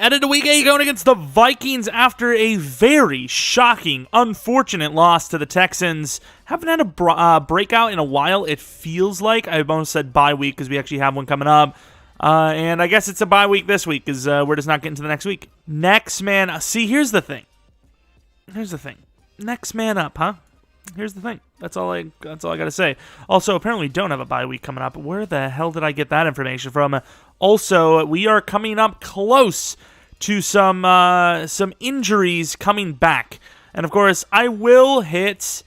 Headed to Week 8 going against the Vikings after a very shocking, unfortunate loss to the Texans. Haven't had a breakout in a while, it feels like. I almost said bye week because we actually have one coming up. And I guess it's a bye week this week because we're just not getting to the next week. Next man... See, here's the thing. Next man up, huh? Here's the thing. That's all I got to say. Also, apparently we don't have a bye week coming up. Where the hell did I get that information from? Also, we are coming up close to some injuries coming back. And, of course, I will hit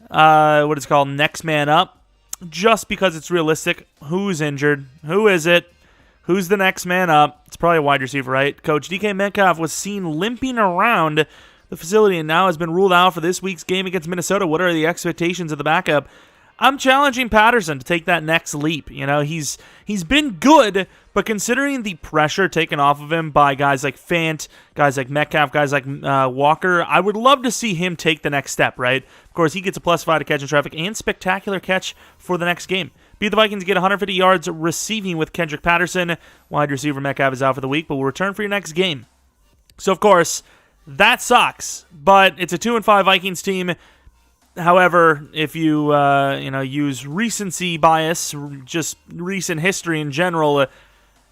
what is called next man up just because it's realistic. Who's injured? Who is it? Who's the next man up? It's probably a wide receiver, right? Coach DK Metcalf was seen limping around the facility and now has been ruled out for this week's game against Minnesota. What are the expectations of the backup? I'm challenging Patterson to take that next leap. You know, he's been good, but considering the pressure taken off of him by guys like Fant, guys like Metcalf, guys like Walker, I would love to see him take the next step, right? Of course, he gets a +5 to catch in traffic and spectacular catch for the next game. Beat the Vikings, get 150 yards receiving with Kendrick Patterson. Wide receiver Metcalf is out for the week, but will return for your next game. So, of course, that sucks, but it's a 2-5 Vikings team. However, if you use recency bias, just recent history in general,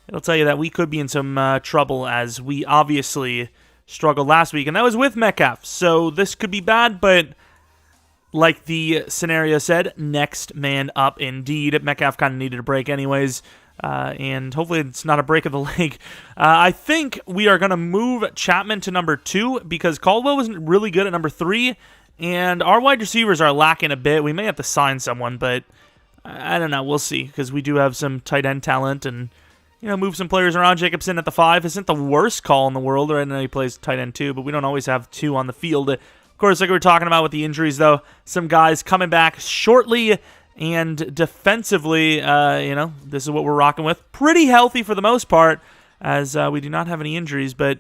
it'll tell you that we could be in some trouble as we obviously struggled last week, and that was with Metcalf. So this could be bad, but like the scenario said, next man up indeed. Metcalf kind of needed a break anyways. And hopefully it's not a break of the leg. I think we are going to move Chapman to number 2 because Caldwell was really good at number 3, and our wide receivers are lacking a bit. We may have to sign someone, but I don't know. We'll see because we do have some tight end talent and, move some players around. Jacobson at the 5 isn't the worst call in the world. Right now he plays tight end 2, but we don't always have 2 on the field. Of course, like we were talking about with the injuries, though, some guys coming back shortly. And defensively, this is what we're rocking with. Pretty healthy for the most part, as we do not have any injuries, but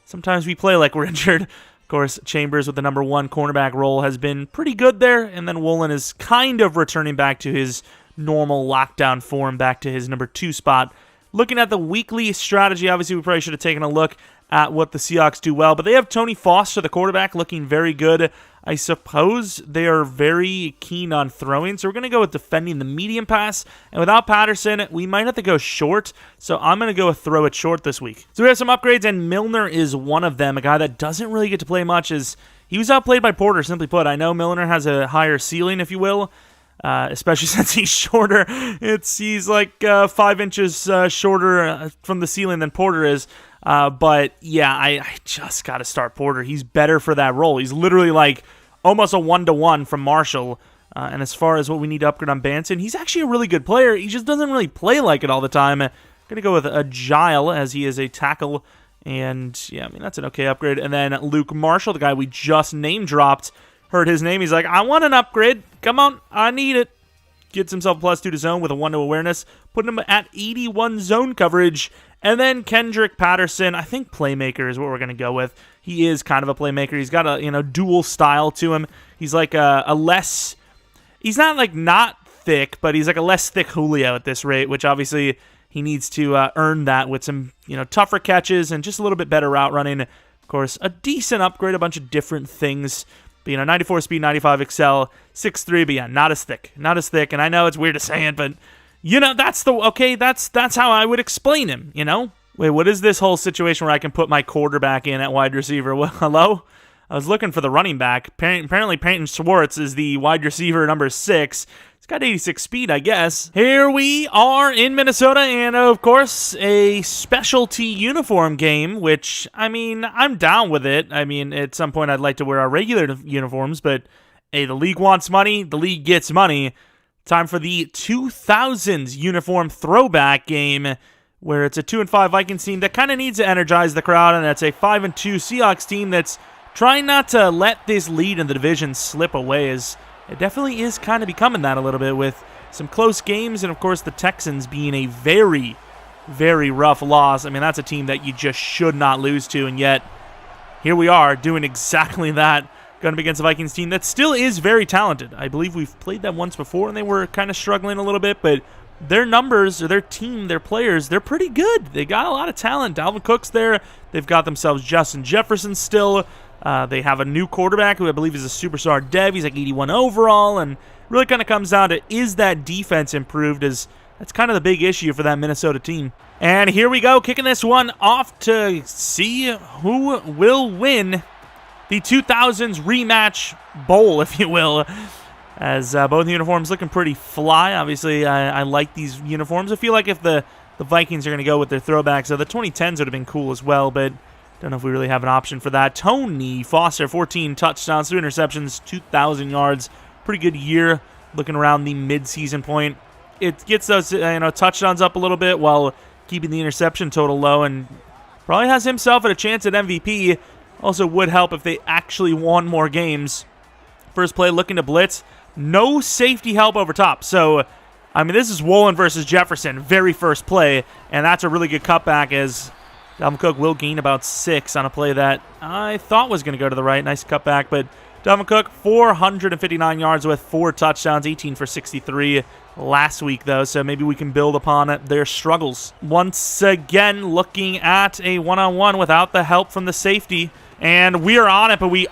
sometimes we play like we're injured. Of course, Chambers with the number 1 cornerback role has been pretty good there, and then Woolen is kind of returning back to his normal lockdown form, back to his number 2 spot. Looking at the weekly strategy, obviously we probably should have taken a look at what the Seahawks do well, but they have Tony Foster, the quarterback, looking very good. I suppose they are very keen on throwing, so we're going to go with defending the medium pass, and without Patterson, we might have to go short, so I'm going to go with throw it short this week. So we have some upgrades, and Milner is one of them, a guy that doesn't really get to play much, as he was outplayed by Porter, simply put. I know Milner has a higher ceiling, if you will, especially since he's shorter. He's like 5 inches shorter from the ceiling than Porter is. But yeah, I just got to start Porter. He's better for that role. He's literally like almost a 1-to-1 from Marshall. And as far as what we need to upgrade on Banson, he's actually a really good player. He just doesn't really play like it all the time. I'm going to go with a Gile as he is a tackle. And yeah, that's an okay upgrade. And then Luke Marshall, the guy we just name dropped, heard his name. He's like, I want an upgrade. Come on, I need it. Gets himself a +2 to zone with a 1 to awareness, putting him at 81 zone coverage. And then Kendrick Patterson, I think playmaker is what we're going to go with. He is kind of a playmaker. He's got a dual style to him. He's like a less, he's not like not thick, but he's like a less thick Julio at this rate, which obviously he needs to earn that with some tougher catches and just a little bit better route running. Of course, a decent upgrade, a bunch of different things. But 94 speed, 95 excel, 6'3", but yeah, not as thick. And I know it's weird to say it, but that's how I would explain him, Wait, what is this whole situation where I can put my quarterback in at wide receiver? Well, hello? I was looking for the running back. Apparently Peyton Schwartz is the wide receiver number 6. He's got 86 speed, I guess. Here we are in Minnesota, and of course, a specialty uniform game, which, I'm down with it. At some point I'd like to wear our regular uniforms, but hey, the league wants money, the league gets money. Time for the 2000s uniform throwback game, where it's a 2-5 Vikings team that kind of needs to energize the crowd, and that's a 5-2 Seahawks team that's trying not to let this lead in the division slip away, as it definitely is kind of becoming that a little bit with some close games, and of course the Texans being a very, very rough loss. That's a team that you just should not lose to, and yet here we are doing exactly that, going up against a Vikings team that still is very talented. I believe we've played them once before, and they were kind of struggling a little bit, but their numbers, or their team, their players, they're pretty good. They got a lot of talent. Dalvin Cook's there. They've got themselves Justin Jefferson still. They have a new quarterback who I believe is a superstar dev. He's like 81 overall, and really kind of comes down to, is that defense improved? That's kind of the big issue for that Minnesota team. And here we go, kicking this one off to see who will win the 2000s rematch bowl, if you will, as both uniforms looking pretty fly. Obviously, I like these uniforms. I feel like if the Vikings are going to go with their throwbacks, so the 2010s would have been cool as well, but don't know if we really have an option for that. Tony Foster, 14 touchdowns, 3 interceptions, 2,000 yards. Pretty good year looking around the mid-season point. It gets those touchdowns up a little bit while keeping the interception total low, and probably has himself at a chance at MVP. Also would help if they actually won more games. First play looking to blitz. No safety help over top. So, I mean, this is Woolen versus Jefferson, very first play, and that's a really good cutback as Dalvin Cook will gain about 6 on a play that I thought was going to go to the right. Nice cutback, but Dalvin Cook, 459 yards with 4 touchdowns, 18 for 63 last week, though, so maybe we can build upon their struggles. Once again, looking at a one-on-one without the help from the safety, and we are on it, but we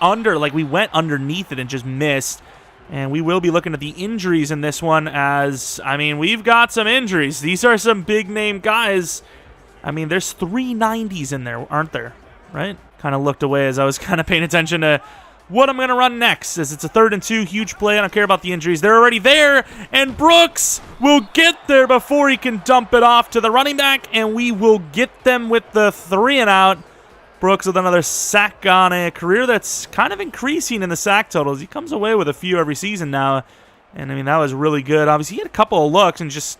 went underneath it and just missed. And we will be looking at the injuries in this one as, I mean, we've got some injuries. These are some big-name guys. I mean, there's 3 90s in there, aren't there? Right? Kind of looked away as I was kind of paying attention to what I'm going to run next, as it's a 3rd and 2, huge play. I don't care about the injuries. They're already there, and Brooks will get there before he can dump it off to the running back, and we will get them with the 3-and-out. Brooks with another sack on a career that's kind of increasing in the sack totals. He comes away with a few every season now, and I mean, that was really good. Obviously, he had a couple of looks and just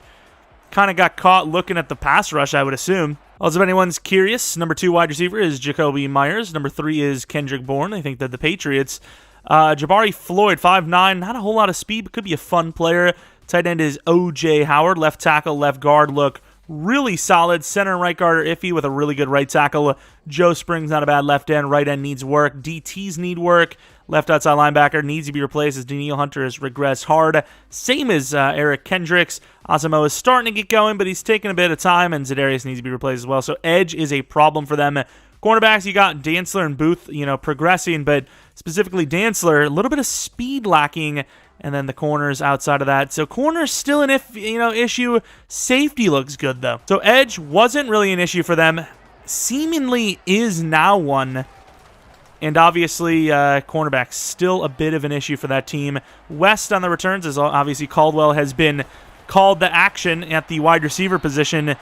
kind of got caught looking at the pass rush, I would assume. Also, if anyone's curious, number 2 wide receiver is Jacoby Myers. Number 3 is Kendrick Bourne. I think that the Patriots. Jabari Floyd, 5'9", not a whole lot of speed, but could be a fun player. Tight end is O.J. Howard. Left tackle, left guard look really solid. Center and right guard are iffy with a really good right tackle. Joe Spring's not a bad left end. Right end needs work. DTs need work. Left outside linebacker needs to be replaced as Daniil Hunter has regressed hard. Same as Eric Kendricks. Asamo is starting to get going, but he's taking a bit of time, and Za'Darius needs to be replaced as well. So edge is a problem for them. Cornerbacks, you got Dantzler and Booth, progressing, but specifically Dantzler, a little bit of speed lacking, and then the corners outside of that. So corners still an issue. Safety looks good, though. So edge wasn't really an issue for them. Seemingly is now one. And obviously, cornerback still a bit of an issue for that team. West on the returns, as obviously Caldwell has been called to action at the wide receiver position.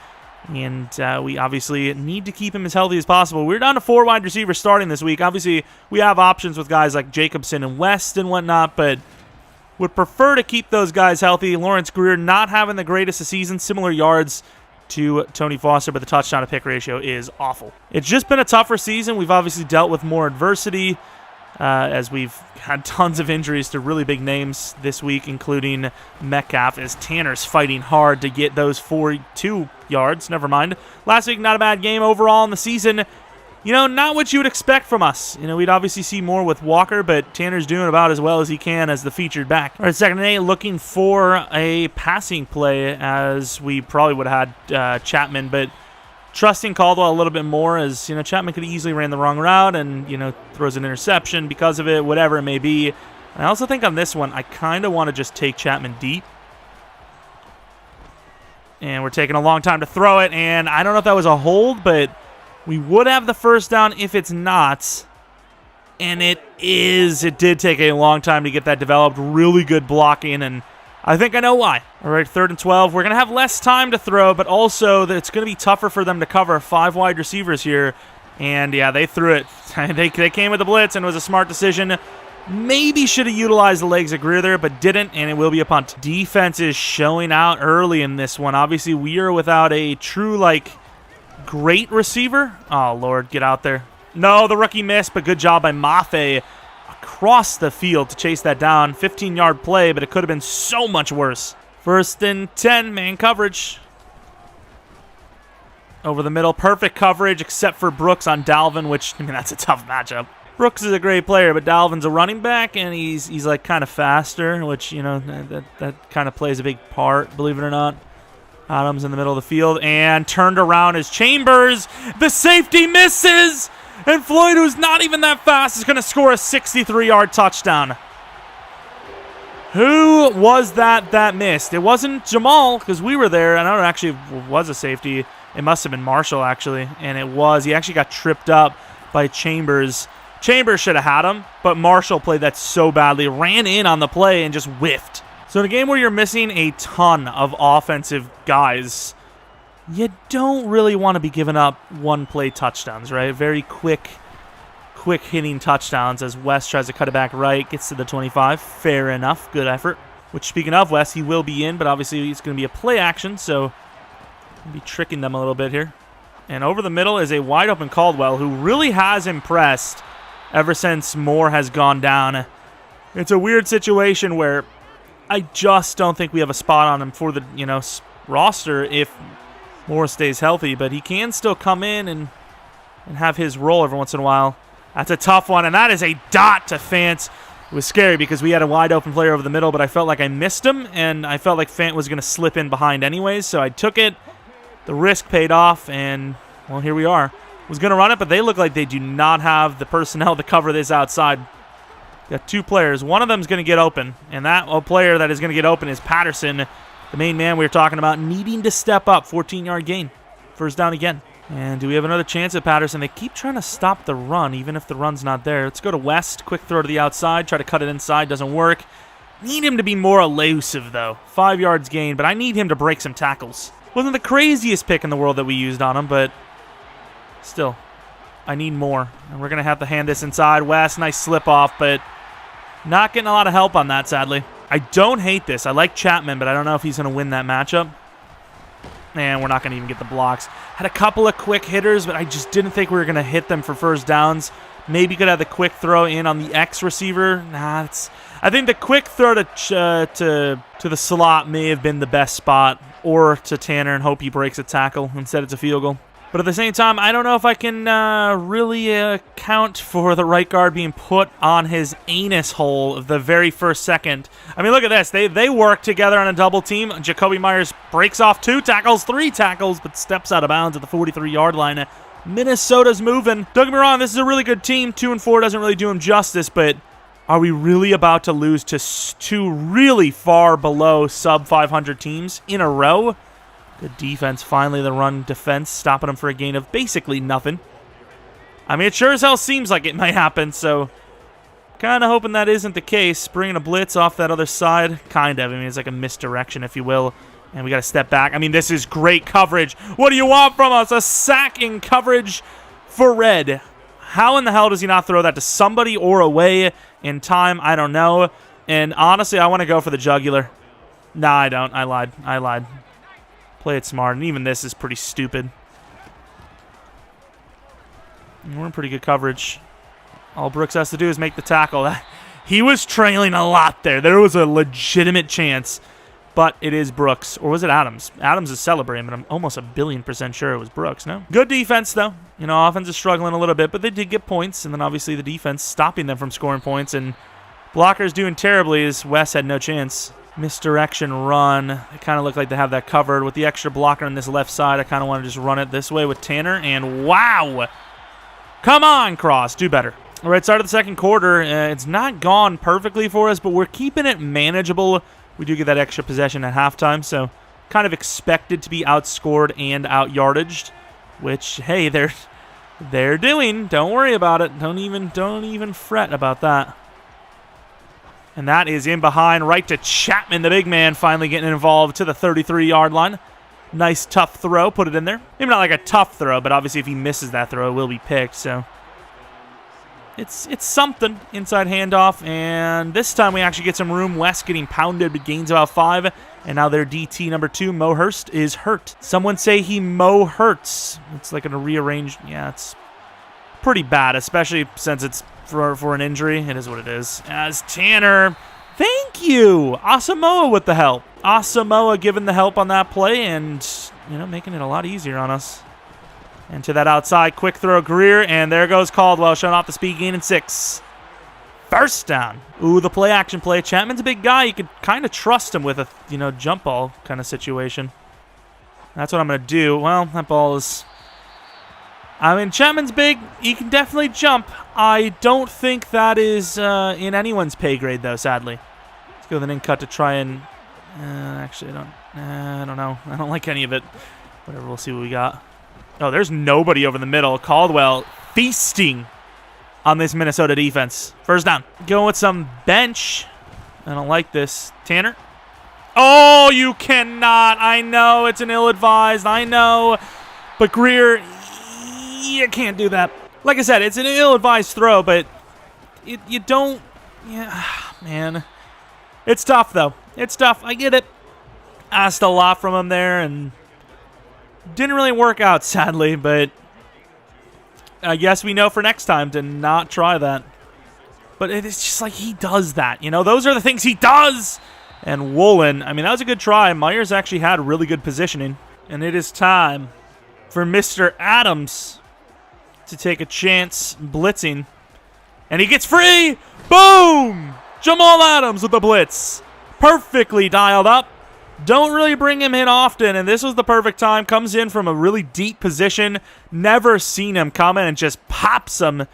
And we obviously need to keep him as healthy as possible. We're down to 4 wide receivers starting this week. Obviously, we have options with guys like Jacobson and West and whatnot, but would prefer to keep those guys healthy. Lawrence Greer not having the greatest of seasons, similar yards to Tony Foster, but the touchdown to pick ratio is awful. It's just been a tougher season. We've obviously dealt with more adversity as we've had tons of injuries to really big names this week, including Metcalf, as Tanner's fighting hard to get those 42 yards. Never mind. Last week, not a bad game overall in the season. Not what you would expect from us. We'd obviously see more with Walker, but Tanner's doing about as well as he can as the featured back. All right, 2nd and 8, looking for a passing play, as we probably would have had Chapman, but trusting Caldwell a little bit more, as Chapman could have easily ran the wrong route and throws an interception because of it, whatever it may be. I also think on this one, I kind of want to just take Chapman deep. And we're taking a long time to throw it, and I don't know if that was a hold, but we would have the first down if it's not. And it is. It did take a long time to get that developed. Really good blocking, and I think I know why. All right, 3rd and 12. We're going to have less time to throw, but also it's going to be tougher for them to cover 5 wide receivers here. And, yeah, they threw it. They came with the blitz, and it was a smart decision. Maybe should have utilized the legs of Greer there, but didn't, and it will be a punt. Defense is showing out early in this one. Obviously, we are without a true, great receiver. Oh, Lord, get out there. No, the rookie missed, but good job by Mafe across the field to chase that down. 15-yard play, but it could have been so much worse. 1st and 10, man coverage. Over the middle, perfect coverage, except for Brooks on Dalvin, which, that's a tough matchup. Brooks is a great player, but Dalvin's a running back, and he's kind of faster, which, that kind of plays a big part, believe it or not. Adams in the middle of the field and turned around as Chambers. The safety misses. And Floyd, who's not even that fast, is going to score a 63-yard touchdown. Who was that missed? It wasn't Jamal, because we were there. I know it actually was a safety. It must have been Marshall, actually. And it was. He actually got tripped up by Chambers. Chambers should have had him, but Marshall played that so badly. Ran in on the play and just whiffed. So in a game where you're missing a ton of offensive guys, you don't really want to be giving up one-play touchdowns, right? Very quick hitting touchdowns as West tries to cut it back right, gets to the 25. Fair enough. Good effort. Which, speaking of West, he will be in, but obviously it's going to be a play action, so we'll be tricking them a little bit here. And over the middle is a wide-open Caldwell, who really has impressed ever since Moore has gone down. It's a weird situation where I just don't think we have a spot on him for the roster if Moore stays healthy, but he can still come in and have his role every once in a while. That's a tough one, and that is a dot to Fant. It was scary because we had a wide-open player over the middle, but I felt like I missed him, and I felt like Fant was going to slip in behind anyways, so I took it. The risk paid off, and, well, here we are. Was going to run it, but they look like they do not have the personnel to cover this outside. Got two players. One of them is going to get open, and that player that is going to get open is Patterson, the main man we were talking about, needing to step up. 14-yard gain. First down again. And do we have another chance at Patterson? They keep trying to stop the run, even if the run's not there. Let's go to West. Quick throw to the outside. Try to cut it inside. Doesn't work. Need him to be more elusive, though. 5 yards gain, but I need him to break some tackles. Wasn't the craziest pick in the world that we used on him, but still, I need more. And we're going to have to hand this inside. West, nice slip off, but not getting a lot of help on that, sadly. I don't hate this. I like Chapman, but I don't know if he's going to win that matchup. And we're not going to even get the blocks. Had a couple of quick hitters, but I just didn't think we were going to hit them for first downs. Maybe could have the quick throw in on the X receiver. Nah, I think the quick throw to the slot may have been the best spot, or to Tanner and hope he breaks a tackle. Instead, it's a field goal. But at the same time, I don't know if I can really account for the right guard being put on his anus hole the very first second. I mean, look at this. They work together on a double team. Jacoby Myers breaks off 2 tackles, 3 tackles, but steps out of bounds at the 43-yard line. Minnesota's moving. Don't get me wrong, this is a really good team. 2-4 doesn't really do him justice, but are we really about to lose to 2 really far below sub-500 teams in a row? Good defense. Finally, the run defense stopping them for a gain of basically nothing. I mean, it sure as hell seems like it might happen, so kind of hoping that isn't the case. Bringing a blitz off that other side. Kind of. I mean, it's like a misdirection, if you will. And we got to step back. I mean, this is great coverage. What do you want from us? A sack in coverage for Red. How in the hell does he not throw that to somebody or away in time? I don't know. And honestly, I want to go for the jugular. Nah, I don't. I lied. Play it smart, and even this is pretty stupid. We're in pretty good coverage. All Brooks has to do is make the tackle. He was trailing a lot there. There was a legitimate chance, but it is Brooks. Or was it Adams? Adams is celebrating, but I'm almost 1,000,000,000% sure it was Brooks, no? Good defense, though. Offense is struggling a little bit, but they did get points, and then obviously the defense stopping them from scoring points, and blockers doing terribly as Wes had no chance. Misdirection run. They kind of look like they have that covered. With the extra blocker on this left side, I kind of want to just run it this way with Tanner. And wow! Come on, Cross. Do better. All right, start of the second quarter. It's not gone perfectly for us, but we're keeping it manageable. We do get that extra possession at halftime, so kind of expected to be outscored and out-yardaged, which, hey, they're doing. Don't worry about it. Don't even fret about that. And that is in behind, right to Chapman, the big man, finally getting involved to the 33-yard line. Nice, tough throw. Put it in there. Maybe not like a tough throw, but obviously if he misses that throw, it will be picked. So it's something. Inside handoff, and this time we actually get some room. West getting pounded, but gains about 5. And now their DT number 2, Mo Hurst, is hurt. Someone say he Mo Hurts. It's like a rearranged. Yeah, it's pretty bad, especially since it's for an injury. It is what it is. As Tanner, thank you, Asamoah with the help. Asamoah giving the help on that play and, making it a lot easier on us. And to that outside, quick throw, Greer, and there goes Caldwell, showing off the speed gain in 6. First down. Ooh, the play action play. Chapman's a big guy. You could kind of trust him with a, jump ball kind of situation. That's what I'm going to do. Well, that ball is... I mean, Chapman's big. He can definitely jump. I don't think that is in anyone's pay grade, though, sadly. Let's go with an in cut to try and... actually, I don't know. I don't like any of it. Whatever, we'll see what we got. Oh, there's nobody over the middle. Caldwell feasting on this Minnesota defense. First down. Going with some bench. I don't like this. Tanner. Oh, you cannot. I know it's an ill-advised. I know. But Greer, you can't do that. Like I said, it's an ill-advised throw, but you don't... Yeah, man. It's tough, though. It's tough. I get it. Asked a lot from him there, and didn't really work out, sadly, but I guess we know for next time to not try that. But it's just like he does that. You know, those are the things he does. And Woolen, I mean, that was a good try. Myers actually had really good positioning. And it is time for Mr. Adams to take a chance blitzing. And he gets free. Boom! Jamal Adams with the blitz. Perfectly dialed up. Don't really bring him in often, and this was the perfect time. Comes in from a really deep position. Never seen him come in and just pops him.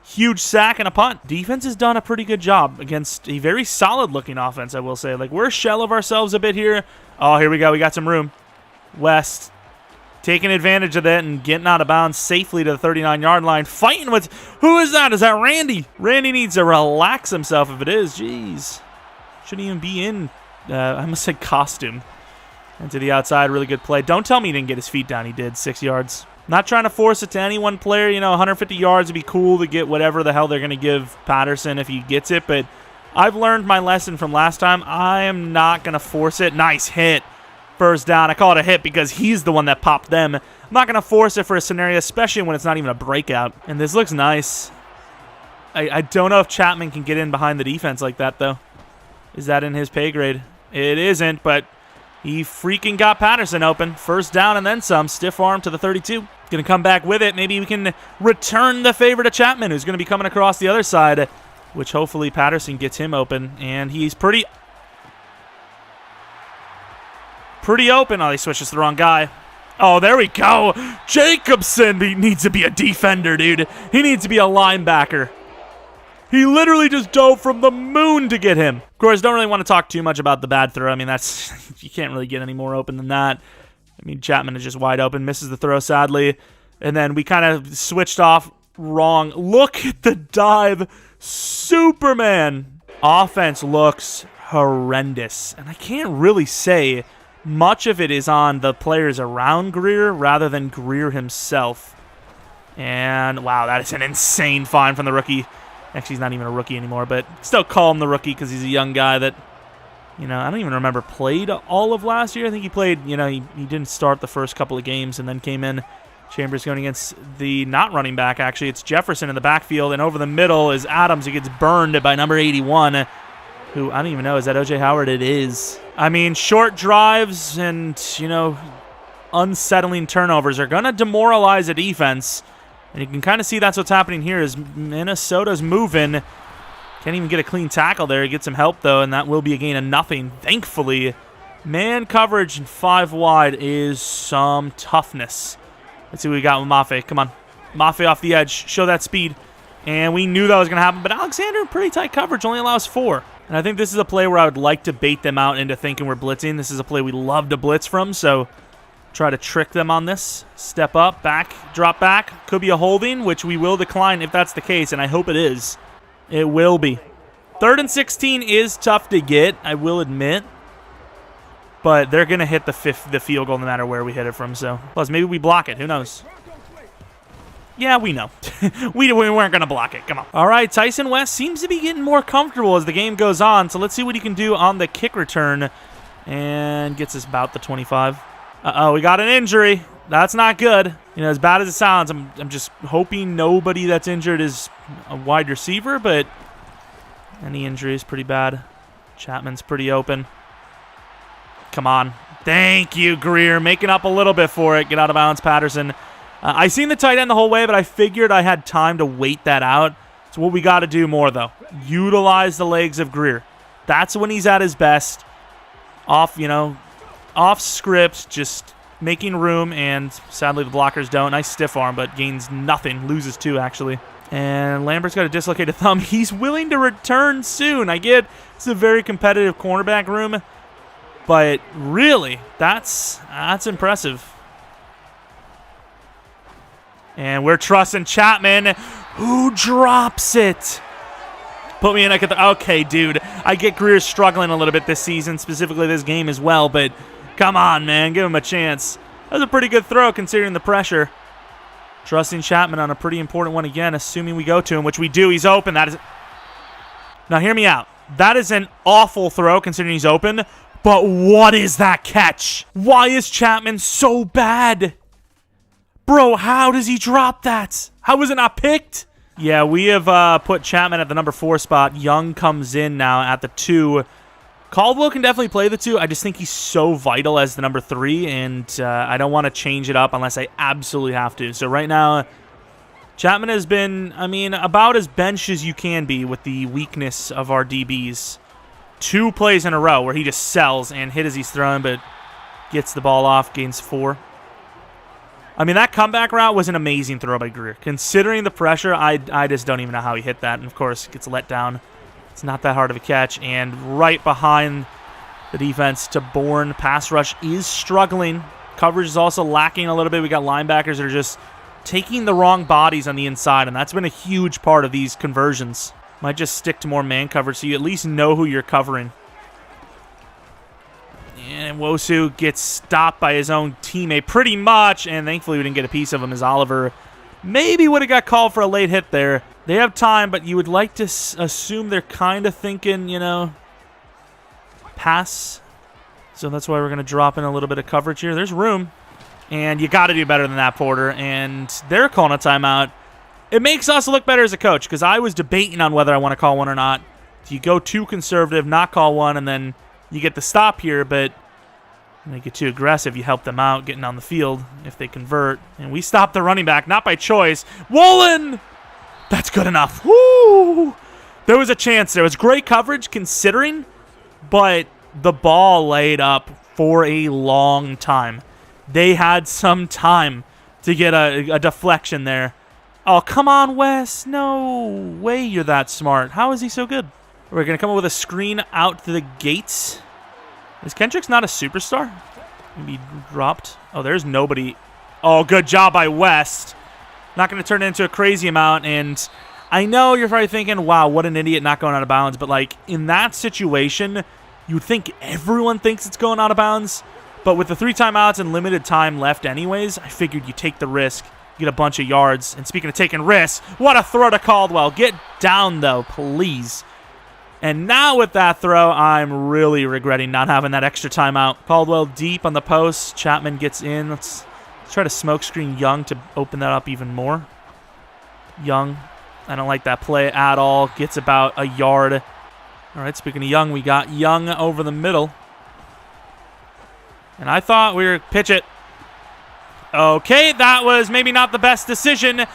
Huge sack and a punt. Defense has done a pretty good job against a very solid-looking offense, I will say. Like, we're a shell of ourselves a bit here. Oh, here we go. We got some room. West taking advantage of that and getting out of bounds safely to the 39-yard line. Fighting with... Who is that? Is that Randy? Randy needs to relax himself if it is. Jeez. Shouldn't even be in... I almost said costume. And to the outside, really good play. Don't tell me he didn't get his feet down. He did. 6 yards. Not trying to force it to any one player. You know, 150 yards would be cool to get whatever the hell they're going to give Patterson if he gets it. But I've learned my lesson from last time. I am not going to force it. Nice hit. First down. I call it a hit because he's the one that popped them. I'm not going to force it for a scenario, especially when it's not even a breakout. And this looks nice. I don't know if Chapman can get in behind the defense like that, though. Is that in his pay grade? It isn't, but he freaking got Patterson open. First down and then some. Stiff arm to the 32. Going to come back with it. Maybe we can return the favor to Chapman, who's going to be coming across the other side, which hopefully Patterson gets him open. And he's pretty open. Oh, he switches to the wrong guy. Oh, there we go. Jacobson, he needs to be a defender, dude. He needs to be a linebacker. He literally just dove from the moon to get him. Of course, don't really want to talk too much about the bad throw. I mean, that's you can't really get any more open than that. I mean, Chapman is just wide open, misses the throw, sadly. And then we kind of switched off wrong. Look at the dive. Superman. Offense looks horrendous. And I can't really say much of it is on the players around Greer rather than Greer himself. And, wow, that is an insane find from the rookie. Actually, he's not even a rookie anymore, but still call him the rookie because he's a young guy that, you know, I don't even remember played all of last year. I think he played, you know, he didn't start the first couple of games and then came in. Chambers going against the not running back, actually. It's Jefferson in the backfield, and over the middle is Adams, who gets burned by number 81, who I don't even know. Is that O.J. Howard? It is. I mean, short drives and, you know, unsettling turnovers are going to demoralize a defense. And you can kind of see that's what's happening here is Minnesota's moving. Can't even get a clean tackle there. He gets some help, though, and that will be a gain of nothing. Thankfully, man coverage and 5 wide is some toughness. Let's see what we got with Mafe. Come on. Mafe off the edge. Show that speed. And we knew that was going to happen, but Alexander, pretty tight coverage, only allows 4. And I think this is a play where I would like to bait them out into thinking we're blitzing. This is a play we love to blitz from, so try to trick them on this. Step up, back, drop back. Could be a holding, which we will decline if that's the case, and I hope it is. It will be. 3rd and 16 is tough to get, I will admit. But they're going to hit the field goal no matter where we hit it from. So, plus, maybe we block it. Who knows? Yeah, we know. we weren't going to block it. Come on. All right, Tyson West seems to be getting more comfortable as the game goes on. So let's see what he can do on the kick return. And gets us about the 25. Uh-oh, we got an injury. That's not good. You know, as bad as it sounds, I'm just hoping nobody that's injured is a wide receiver, but any injury is pretty bad. Chapman's pretty open. Come on. Thank you, Greer. Making up a little bit for it. Get out of bounds, Patterson. I seen the tight end the whole way, but I figured I had time to wait that out. It's what we got to do more, though. Utilize the legs of Greer. That's when he's at his best. Off script, just making room, and sadly the blockers don't. Nice stiff arm, but gains nothing. Loses 2, actually. And Lambert's got a dislocated thumb. He's willing to return soon. I get it's a very competitive cornerback room, but really, that's impressive. And we're trusting Chapman, who drops it. Put me in. Okay, dude. I get Greer's struggling a little bit this season, specifically this game as well, but come on, man. Give him a chance. That was a pretty good throw considering the pressure. Trusting Chapman on a pretty important one again, assuming we go to him, which we do. He's open. That is. Now, hear me out. That is an awful throw considering he's open, but what is that catch? Why is Chapman so bad? Bro, how does he drop that? How was it not picked? Yeah, we have put Chapman at the number 4 spot. Young comes in now at the 2. Caldwell can definitely play the 2. I just think he's so vital as the number 3, and I don't want to change it up unless I absolutely have to. So right now, Chapman has been, I mean, about as benched as you can be with the weakness of our DBs. 2 plays in a row where he just sells and hit as he's throwing, but gets the ball off, gains 4. I mean, that comeback route was an amazing throw by Greer. Considering the pressure, I just don't even know how he hit that. And, of course, gets let down. It's not that hard of a catch. And right behind the defense to Bourne. Pass rush is struggling. Coverage is also lacking a little bit. We got linebackers that are just taking the wrong bodies on the inside, and that's been a huge part of these conversions. Might just stick to more man coverage so you at least know who you're covering. And Wosu gets stopped by his own teammate pretty much, and thankfully we didn't get a piece of him as Oliver maybe would have got called for a late hit there. They have time, but you would like to assume they're kind of thinking, you know, pass. So that's why we're going to drop in a little bit of coverage here. There's room, and you got to do better than that, Porter, and they're calling a timeout. It makes us look better as a coach because I was debating on whether I want to call one or not. Do you go too conservative, not call one, and then you get the stop here, but when they get too aggressive, you help them out getting on the field if they convert. And we stop the running back, not by choice. Woolen! That's good enough. Woo! There was a chance. There was great coverage considering, but the ball laid up for a long time. They had some time to get a deflection there. Oh, come on, Wes. No way you're that smart. How is he so good? We're going to come up with a screen out to the gates. Is Kendricks not a superstar? Maybe dropped. Oh, there's nobody. Oh, good job by West. Not going to turn it into a crazy amount. And I know you're probably thinking, wow, what an idiot not going out of bounds. But, like, in that situation, you would think everyone thinks it's going out of bounds. But with the 3 timeouts and limited time left anyways, I figured you take the risk, get a bunch of yards. And speaking of taking risks, what a throw to Caldwell. Get down, though, please. And now with that throw, I'm really regretting not having that extra timeout. Caldwell deep on the post. Chapman gets in. Let's try to smoke screen Young to open that up even more. Young, I don't like that play at all. Gets about a yard. All right, speaking of Young, we got Young over the middle. And I thought we were pitch it. Okay, that was maybe not the best decision.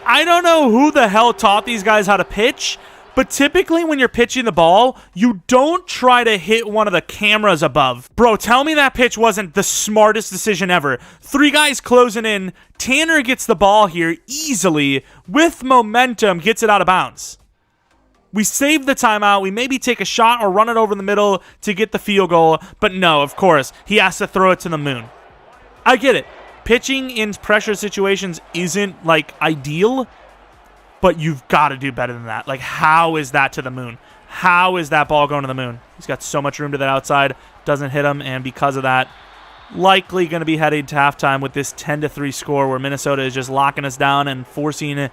I don't know who the hell taught these guys how to pitch, but typically when you're pitching the ball, you don't try to hit one of the cameras above. Bro, tell me that pitch wasn't the smartest decision ever. 3 guys closing in. Tanner gets the ball here easily with momentum, gets it out of bounds. We save the timeout. We maybe take a shot or run it over the middle to get the field goal, but no, of course, he has to throw it to the moon. I get it. Pitching in pressure situations isn't, like, ideal, but you've got to do better than that. Like, how is that to the moon? How is that ball going to the moon? He's got so much room to that outside, doesn't hit him, and because of that, likely going to be heading to halftime with this 10-3 score where Minnesota is just locking us down and forcing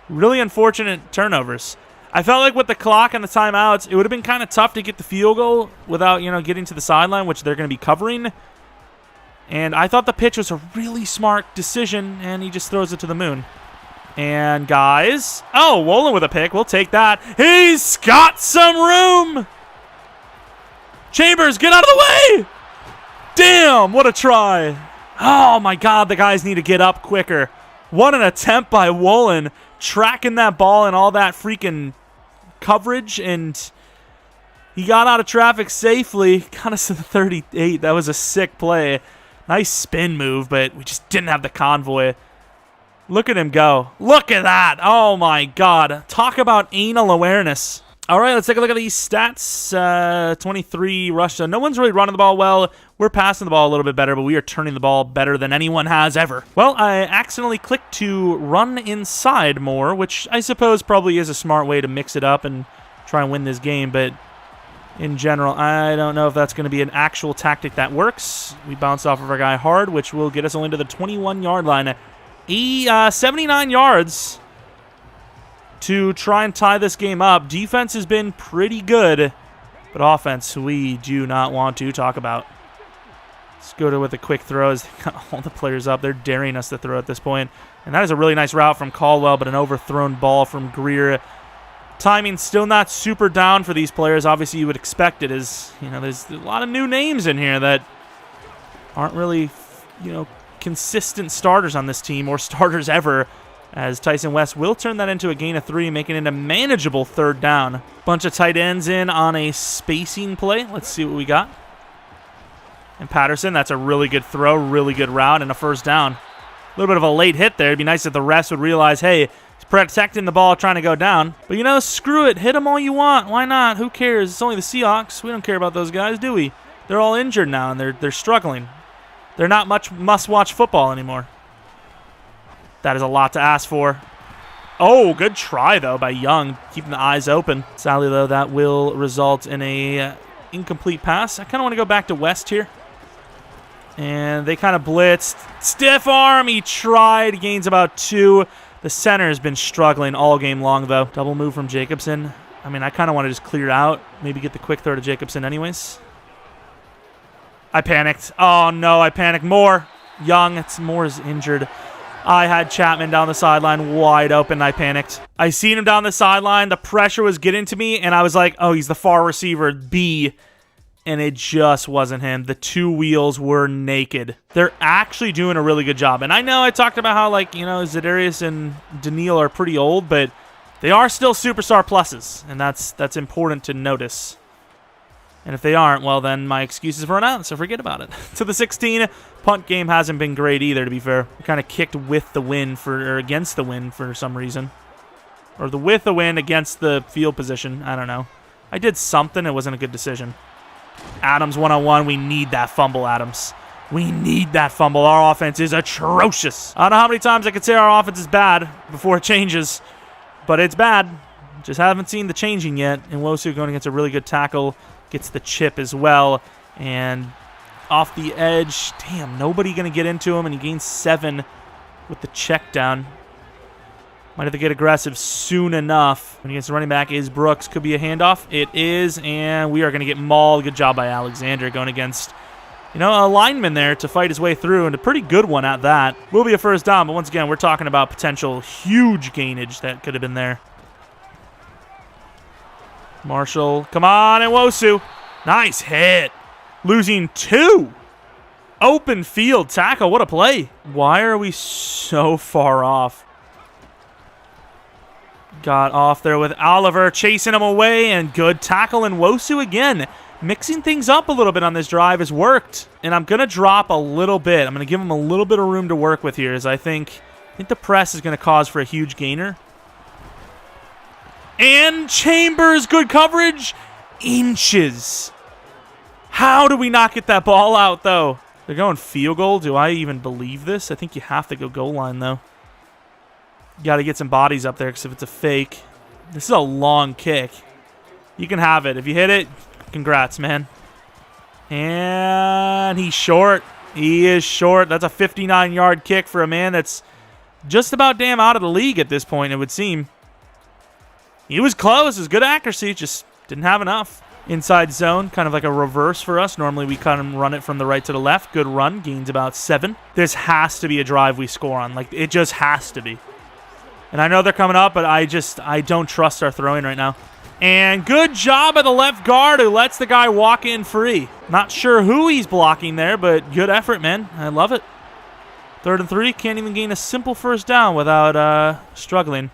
really unfortunate turnovers. I felt like with the clock and the timeouts, it would have been kind of tough to get the field goal without, getting to the sideline, which they're going to be covering. And I thought the pitch was a really smart decision, and he just throws it to the moon. And, guys, oh, Wolin with a pick. We'll take that. He's got some room. Chambers, get out of the way. Damn, what a try. Oh, my God, the guys need to get up quicker. What an attempt by Wolin, tracking that ball and all that freaking coverage. And He got out of traffic safely. Got us to the 38. That was a sick play. Nice spin move, but we just didn't have the convoy. Look at him go. Look at that. Oh, my God. Talk about anal awareness. All right, let's take a look at these stats. 23 rush. No one's really running the ball well. We're passing the ball a little bit better, but we are turning the ball better than anyone has ever. Well, I accidentally clicked to run inside more, which I suppose probably is a smart way to mix it up and try and win this game, but in general, I don't know if that's going to be an actual tactic that works. We bounced off of our guy hard, which will get us only to the 21-yard line. 79 yards to try and tie this game up. Defense has been pretty good, but offense we do not want to talk about. Let's go to with the quick throws. They got all the players up. They're daring us to throw at this point. And that is a really nice route from Caldwell, but an overthrown ball from Greer. Timing still not super down for these players. Obviously, you would expect it, as there's a lot of new names in here that aren't really, consistent starters on this team or starters ever. As Tyson West will turn that into a gain of 3, making it a manageable 3rd down. Bunch of tight ends in on a spacing play. Let's see what we got. And Patterson, that's a really good throw, really good route, and a 1st down. A little bit of a late hit there. It'd be nice if the refs would realize, hey, he's protecting the ball, trying to go down. But, screw it. Hit them all you want. Why not? Who cares? It's only the Seahawks. We don't care about those guys, do we? They're all injured now, and they're struggling. They're not much must-watch football anymore. That is a lot to ask for. Oh, good try, though, by Young, keeping the eyes open. Sadly, though, that will result in a incomplete pass. I kind of want to go back to West here. And they kind of blitzed. Stiff arm. He tried. Gains about 2. The center has been struggling all game long, though. Double move from Jacobson. I mean, I kind of want to just clear out. Maybe get the quick throw to Jacobson anyways. I panicked. Oh, no, I panicked. Moore. Young. Moore is injured. I had Chapman down the sideline wide open. I panicked. I seen him down the sideline. The pressure was getting to me, and I was like, oh, he's the far receiver, B. And it just wasn't him. The 2 wheels were naked. They're actually doing a really good job. And I know I talked about how, Za'Darius and Daniil are pretty old, but they are still superstar pluses, and that's important to notice. And if they aren't, well, then my excuses run out, so forget about it. To the 16, punt game hasn't been great either, to be fair. We kind of kicked with the wind or against the wind for some reason. Or with the wind against the field position. I don't know. I did something. It wasn't a good decision. Adams one-on-one. We need that fumble, Adams. We need that fumble. Our offense is atrocious. I don't know how many times I could say our offense is bad before it changes, but it's bad. Just haven't seen the changing yet. And Nwosu going against a really good tackle. Gets the chip as well. And off the edge. Damn, nobody going to get into him. And he gains 7 with the check down. Might have to get aggressive soon enough. When he gets the running back is Brooks. Could be a handoff. It is. And we are going to get mauled. Good job by Alexander going against, a lineman there to fight his way through. And a pretty good one at that. Will be a 1st down. But once again, we're talking about potential huge gainage that could have been there. Marshall, come on, Nwosu. Nice hit. Losing 2. Open field tackle. What a play. Why are we so far off? Got off there with Oliver, chasing him away, and good tackle. Nwosu again. Mixing things up a little bit on this drive has worked. And I'm going to drop a little bit. I'm going to give him a little bit of room to work with here, as I think the press is going to cause for a huge gainer. And Chambers, good coverage. Inches. How do we not get that ball out, though? They're going field goal. Do I even believe this? I think you have to go goal line, though. You got to get some bodies up there, because if it's a fake, this is a long kick. You can have it. If you hit it, congrats, man. And he's short. He is short. That's a 59-yard kick for a man that's just about damn out of the league at this point, it would seem. He was close. It was good accuracy. Just didn't have enough. Inside zone, kind of like a reverse for us. Normally we kind of run it from the right to the left. Good run. Gains about 7. This has to be a drive we score on. It just has to be. And I know they're coming up, but I don't trust our throwing right now. And good job by the left guard who lets the guy walk in free. Not sure who he's blocking there, but good effort, man. I love it. 3rd and 3. Can't even gain a simple 1st down without struggling.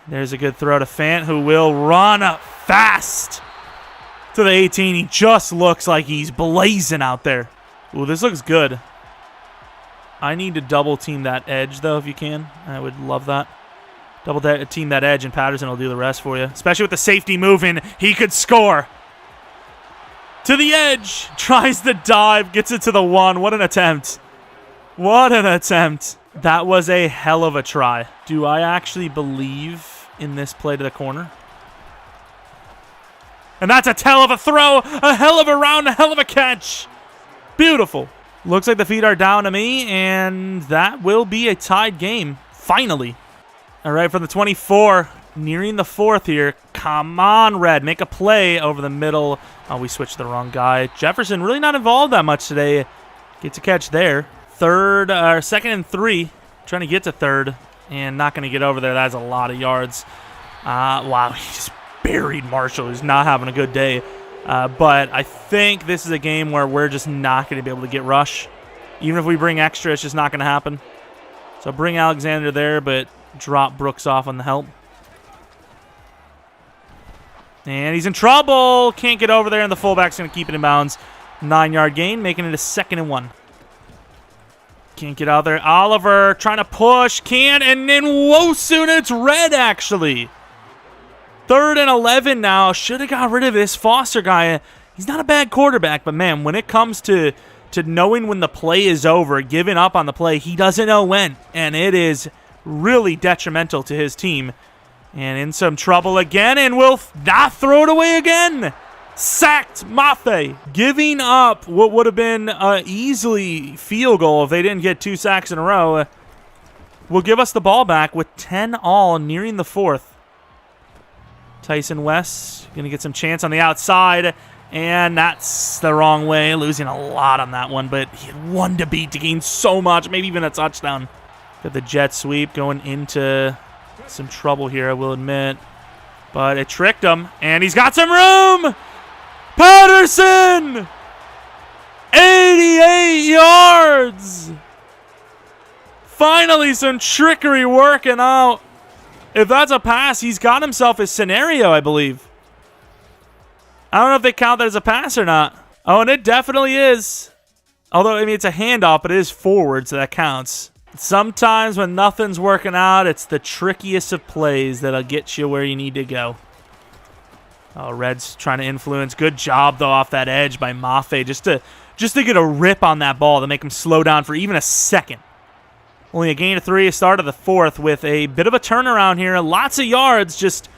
There's a good throw to Fant, who will run up fast. to the 18. He just looks like he's blazing out there. Ooh, this looks good. I need to double team that edge, though, if you can. I would love that. Double team that edge, and Patterson will do the rest for you. Especially with the safety moving, he could score. To the edge. Tries the dive, gets it to the 1. What an attempt. What an attempt. That was a hell of a try. Do I actually believe in this play to the corner? And that's a hell of a throw, a hell of a round, a hell of a catch. Beautiful. Looks like the feet are down to me, and that will be a tied game, finally. All right, from the 24, nearing the 4th here. Come on, Red, make a play over the middle. Oh, we switched the wrong guy. Jefferson really not involved that much today. Gets a catch there. 2nd and 3. Trying to get to 3rd, and not going to get over there. That's a lot of yards. Wow, he just buried Marshall, who's not having a good day. But I think this is a game where we're just not going to be able to get rush. Even if we bring extra, it's just not going to happen. So bring Alexander there, but drop Brooks off on the help. And he's in trouble. Can't get over there, and the fullback's going to keep it in bounds. 9-yard gain, making it a 2nd and 1. Can't get out there. Oliver trying to push. Can't, and then Wosun, it's Red, actually. 3rd and 11 now. Should have got rid of this Foster guy. He's not a bad quarterback, but, man, when it comes to knowing when the play is over, giving up on the play, he doesn't know when, and it is really detrimental to his team. And in some trouble again, and will not throw it away again. Sacked Mafe, giving up what would have been an easily field goal if they didn't get 2 sacks in a row. Will give us the ball back with 10 all nearing the 4th. Tyson West going to get some chance on the outside, and that's the wrong way, losing a lot on that one, but he had 1 to beat to gain so much, maybe even a touchdown. Got the jet sweep going into some trouble here, I will admit, but it tricked him, and he's got some room. Patterson! 88 yards! Finally, some trickery working out. If that's a pass, he's got himself a scenario, I believe. I don't know if they count that as a pass or not. Oh, and it definitely is. Although, I mean, it's a handoff, but it is forward, so that counts. Sometimes when nothing's working out, it's the trickiest of plays that'll get you where you need to go. Oh, Red's trying to influence. Good job, though, off that edge by Mafe, just to get a rip on that ball to make him slow down for even a second. Only a gain of 3, start of the 4th with a bit of a turnaround here. Lots of yards, just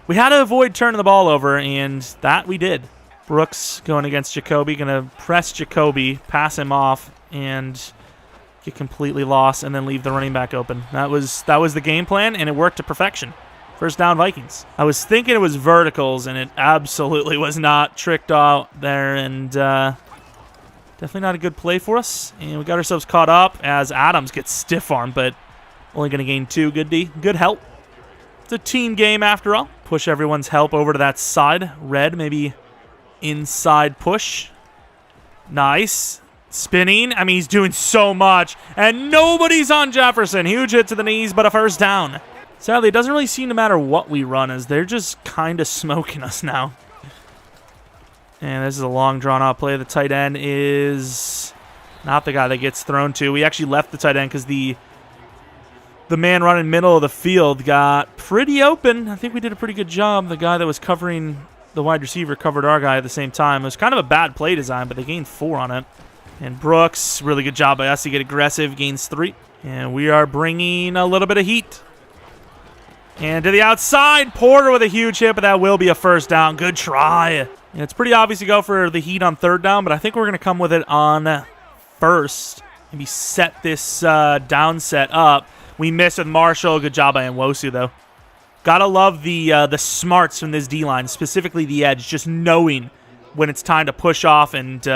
we had to avoid turning the ball over, and that we did. Brooks going against Jacoby, going to press Jacoby, pass him off, and get completely lost, and then leave the running back open. That was the game plan, and it worked to perfection. First down, Vikings. I was thinking it was verticals, and it absolutely was not. Tricked out there, and definitely not a good play for us. And we got ourselves caught up as Adams gets stiff-armed, but only going to gain 2. Good D. Good help. It's a team game after all. Push everyone's help over to that side. Red, maybe inside push. Nice. Spinning. I mean, he's doing so much. And nobody's on Jefferson. Huge hit to the knees, but a first down. Sadly, it doesn't really seem to matter what we run, as they're just kind of smoking us now. And this is a long, drawn-out play. The tight end is not the guy that gets thrown to. We actually left the tight end because the man running middle of the field got pretty open. I think we did a pretty good job. The guy that was covering the wide receiver covered our guy at the same time. It was kind of a bad play design, but they gained 4 on it. And Brooks, really good job by us to get aggressive, gains 3. And we are bringing a little bit of heat. And to the outside, Porter with a huge hit, but that will be a first down. Good try. And it's pretty obvious to go for the heat on 3rd down, but I think we're going to come with it on 1st. Maybe set this down set up. We missed with Marshall. Good job by Nwosu, though. Gotta love the smarts from this D-line, specifically the edge, just knowing when it's time to push off and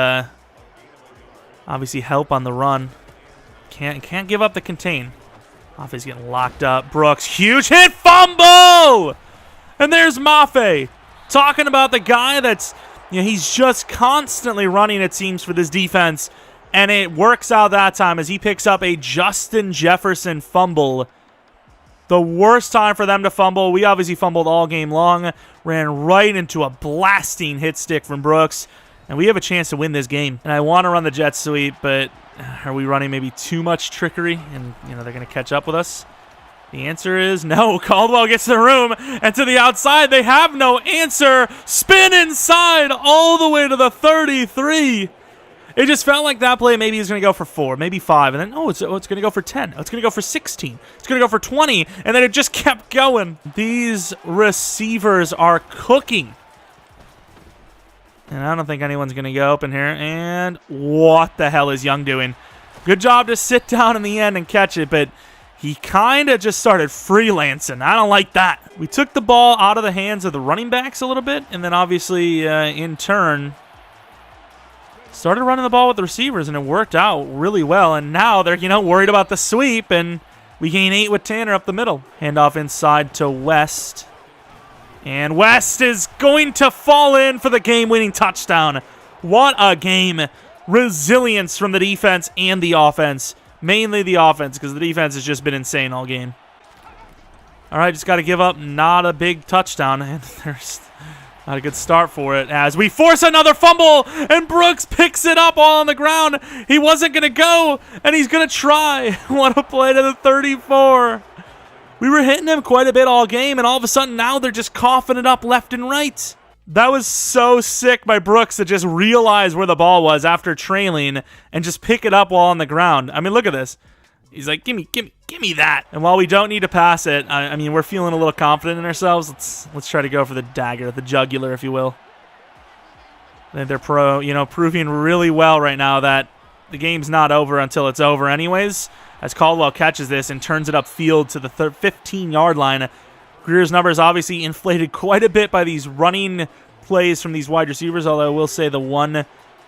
obviously help on the run. Can't give up the contain. Maffe's getting locked up. Brooks, huge hit, fumble! And there's Mafe. Talking about the guy that's, he's just constantly running, it seems, for this defense. And it works out that time as he picks up a Justin Jefferson fumble. The worst time for them to fumble. We obviously fumbled all game long. Ran right into a blasting hit stick from Brooks. And we have a chance to win this game. And I want to run the jet sweep, but are we running maybe too much trickery? And, they're going to catch up with us? The answer is no. Caldwell gets to the room, and to the outside. They have no answer. Spin inside all the way to the 33. It just felt like that play maybe he's going to go for 4, maybe 5, and then, it's going to go for 10. It's going to go for 16. It's going to go for 20, and then it just kept going. These receivers are cooking. And I don't think anyone's going to go open here. And what the hell is Young doing? Good job to sit down in the end and catch it, but he kind of just started freelancing. I don't like that. We took the ball out of the hands of the running backs a little bit, and then obviously in turn started running the ball with the receivers, and it worked out really well. And now they're, worried about the sweep, and we gain 8 with Tanner up the middle. Handoff inside to West. And West is going to fall in for the game-winning touchdown. What a game. Resilience from the defense and the offense. Mainly the offense, because the defense has just been insane all game. All right, just got to give up not a big touchdown. And there's not a good start for it as we force another fumble, and Brooks picks it up all on the ground. He wasn't going to go, and he's going to try. What a play to the 34. We were hitting him quite a bit all game, and all of a sudden now they're just coughing it up left and right. That was so sick by Brooks to just realize where the ball was after trailing and just pick it up while on the ground. I mean, look at this. He's like, give me that. And while we don't need to pass it, I mean, we're feeling a little confident in ourselves. Let's try to go for the dagger, the jugular, if you will. I think they're proving really well right now that the game's not over until it's over anyways, as Caldwell catches this and turns it upfield to the 15-yard line. Greer's numbers obviously inflated quite a bit by these running plays from these wide receivers, although I will say the one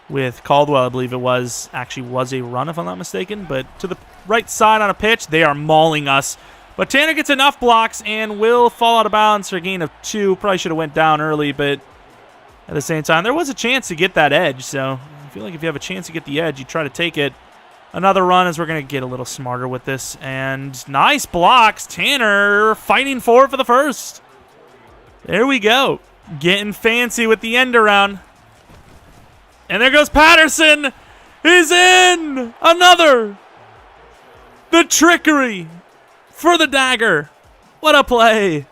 with Caldwell, I believe it was, actually was a run, if I'm not mistaken. But to the right side on a pitch, they are mauling us. But Tanner gets enough blocks and will fall out of bounds for a gain of 2. Probably should have went down early, but at the same time, there was a chance to get that edge. So I feel like if you have a chance to get the edge, you try to take it. Another run as we're going to get a little smarter with this. And nice blocks. Tanner fighting for the first. There we go. Getting fancy with the end around. And there goes Patterson. He's in. Another. The trickery for the dagger. What a play.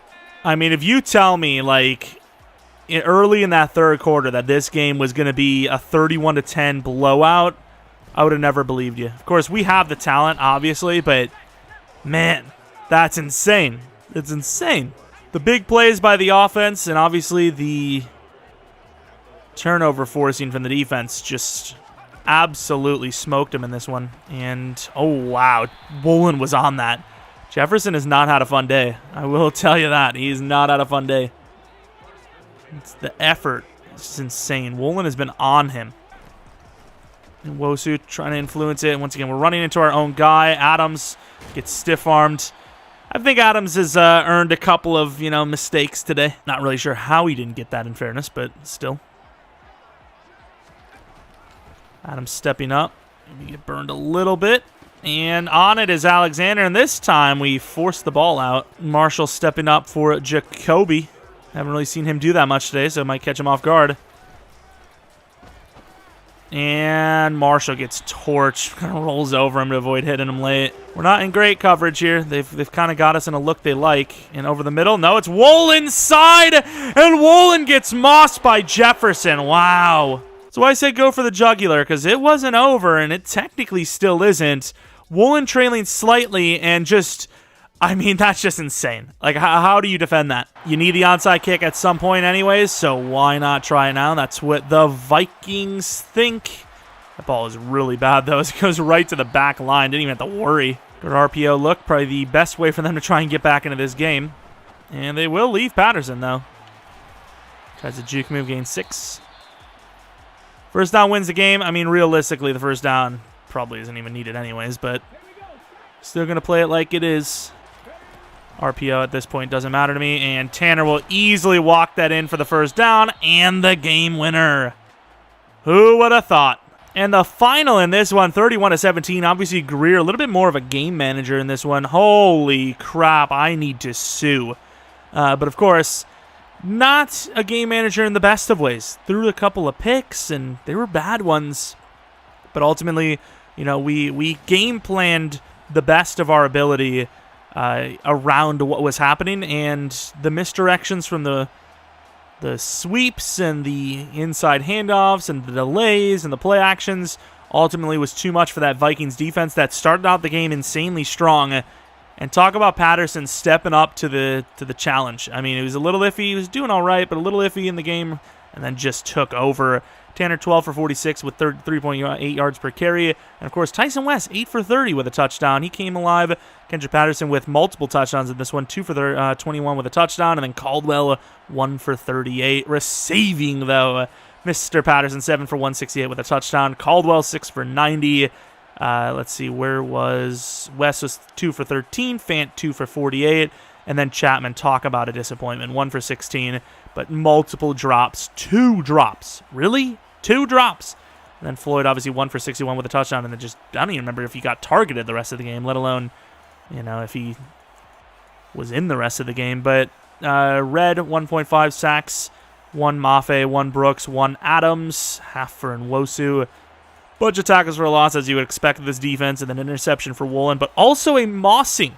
I mean, if you tell me, like, early in that third quarter that this game was going to be a 31-10 blowout, I would have never believed you. Of course, we have the talent, obviously, but, man, that's insane. It's insane. The big plays by the offense and obviously the turnover forcing from the defense just absolutely smoked him in this one. And, oh, wow, Woolen was on that. Jefferson has not had a fun day. I will tell you that. He's not had a fun day. It's the effort. It's insane. Woolen has been on him. And Wosu trying to influence it. And once again, we're running into our own guy. Adams gets stiff-armed. I think Adams has earned a couple of, mistakes today. Not really sure how he didn't get that in fairness, but still. Adams stepping up. Maybe get burned a little bit. And on it is Alexander. And this time we force the ball out. Marshall stepping up for Jacoby. Haven't really seen him do that much today, so it might catch him off guard. And Marshall gets torched. Kind of rolls over him to avoid hitting him late. We're not in great coverage here. They've kind of got us in a look they like. And over the middle, no, it's Woolen side. And Woolen gets mossed by Jefferson. Wow. So I say go for the jugular because it wasn't over, and it technically still isn't. Woolen trailing slightly and just... I mean, that's just insane. Like, how do you defend that? You need the onside kick at some point anyways, so why not try it now? That's what the Vikings think. That ball is really bad, though, as it goes right to the back line. Didn't even have to worry. Good RPO look. Probably the best way for them to try and get back into this game. And they will leave Patterson, though. Tries a juke move, gain 6. First down wins the game. I mean, realistically, the first down probably isn't even needed anyways, but still going to play it like it is. RPO at this point doesn't matter to me, and Tanner will easily walk that in for the first down and the game winner. Who would have thought? And the final in this one, 31-17. Obviously, Greer, a little bit more of a game manager in this one. Holy crap, I need to sue. But of course, not a game manager in the best of ways. Threw a couple of picks, and they were bad ones. But ultimately, we game planned the best of our ability around what was happening, and the misdirections from the sweeps and the inside handoffs and the delays and the play actions ultimately was too much for that Vikings defense that started out the game insanely strong. And talk about Patterson stepping up to the challenge. I mean, it was a little iffy. He was doing all right, but a little iffy in the game, and then just took over. Tanner 12 for 46 with 3.8 yards per carry. And, of course, Tyson West 8 for 30 with a touchdown. He came alive. Kendrick Patterson with multiple touchdowns in this one, 2 for 21 with a touchdown. And then Caldwell 1 for 38. Receiving, though, Mr. Patterson 7 for 168 with a touchdown. Caldwell 6 for 90. Let's see, where was West? Was 2 for 13. Fant 2 for 48. And then Chapman, talk about a disappointment, 1 for 16. But multiple drops. 2 drops. Really? 2 drops. And then Floyd, obviously, 1 for 61 with a touchdown. And then just, I don't even remember if he got targeted the rest of the game, let alone, if he was in the rest of the game. But Red, 1.5 sacks. 1 Mafe, 1 Brooks, 1 Adams. Half for Nwosu. Bunch of tackles for a loss, as you would expect of this defense. And then interception for Woolen. But also a mossing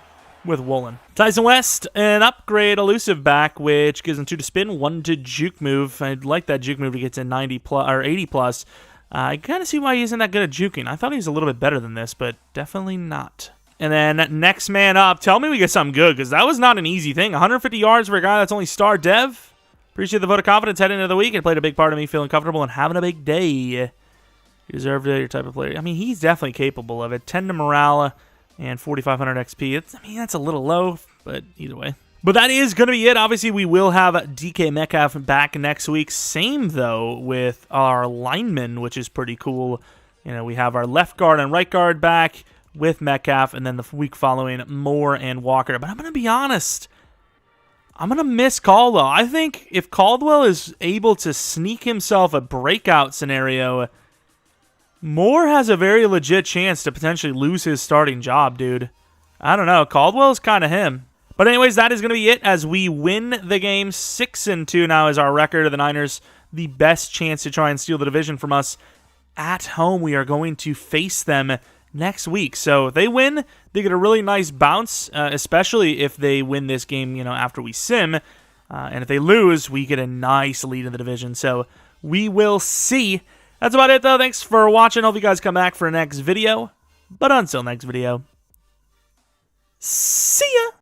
with Woolen. Tyson West, an upgrade elusive back, which gives him 2 to spin, 1 to juke move. I'd like that juke move to get to 90 plus or 80 plus. I kind of see why he isn't that good at juking. I thought he was a little bit better than this, but definitely not. And then next man up. Tell me we get something good, because that was not an easy thing. 150 yards for a guy that's only star dev. Appreciate the vote of confidence heading into the week. It played a big part of me feeling comfortable and having a big day. You deserve it, your type of player. I mean, he's definitely capable of it. 10 to morale. And 4,500 XP. That's a little low, but either way. But that is going to be it. Obviously, we will have DK Metcalf back next week. Same, though, with our linemen, which is pretty cool. We have our left guard and right guard back with Metcalf, and then the week following, Moore and Walker. But I'm going to be honest. I'm going to miss Caldwell. I think if Caldwell is able to sneak himself a breakout scenario, Moore has a very legit chance to potentially lose his starting job, dude. I don't know. Caldwell's kind of him. But anyways, that is going to be it as we win the game. 6-2 now is our record of the Niners. The best chance to try and steal the division from us at home. We are going to face them next week. So if they win, they get a really nice bounce, especially if they win this game, after we sim. And if they lose, we get a nice lead in the division. So we will see. That's about it, though. Thanks for watching. Hope you guys come back for the next video. But until next video, see ya!